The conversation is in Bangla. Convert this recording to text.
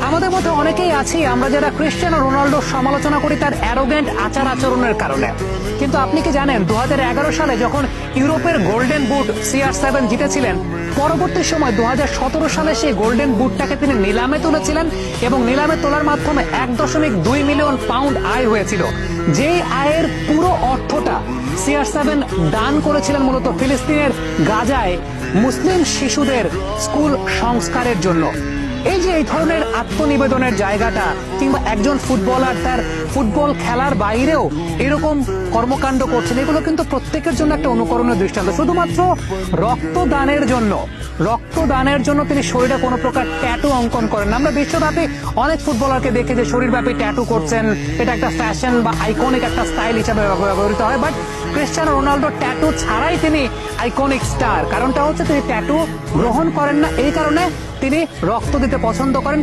আমাদের মধ্যে অনেকেই আছি আমরা যারা ক্রিস্টিয়ানো রোনাল্ডোর সমালোচনা করি তার অ্যারোগেন্ট আচার আচরণের কারণে। কিন্তু আপনি কি জানেন 2011 সালে যখন ইউরোপের গোল্ডেন বুট CR7 জিতেছিলেন, পরবর্তী সময় 2017 সালে সেই গোল্ডেন বুটটাকে তিনি নিলামে তুলেছিলেন এবং নিলামে তোলার মাধ্যমে 1.2 মিলিয়ন পাউন্ড আয় হয়েছিল। যেই আয়ের পুরো অর্থটা CR7 দান করেছিলেন মূলত ফিলিস্তিনের গাজায় মুসলিম শিশুদের স্কুল সংস্কারের জন্য। এই যে এই ধরনের আত্মনিবেদনের জায়গাটা, কিংবা একজন ফুটবলার তার ফুটবল খেলার বাইরেও এরকম কর্মকাণ্ড করছেন, এগুলো কিন্তু প্রত্যেকের জন্য একটা অনুকরণীয় দৃষ্টান্ত। শুধুমাত্র রক্তদানের জন্য তিনি শরীরে কোনো প্রকার ট্যাটু অঙ্কন করেন না। আমরা বিশ্বব্যাপী অনেক ফুটবলারকে দেখি যে শরীরব্যাপী ট্যাটু করছেন, এটা একটা ফ্যাশন বা আইকনিক একটা স্টাইল হিসেবে ব্যবহৃত হয়। বাট ক্রিস্টিয়ানো রোনাল্ডো ট্যাটু ছাড়াই তিনি আইকনিক স্টার। কারণটা হচ্ছে তিনি ট্যাটু গ্রহণ করেন না, এই কারণে তিনি রক্ত দিতে পছন্দ করেন।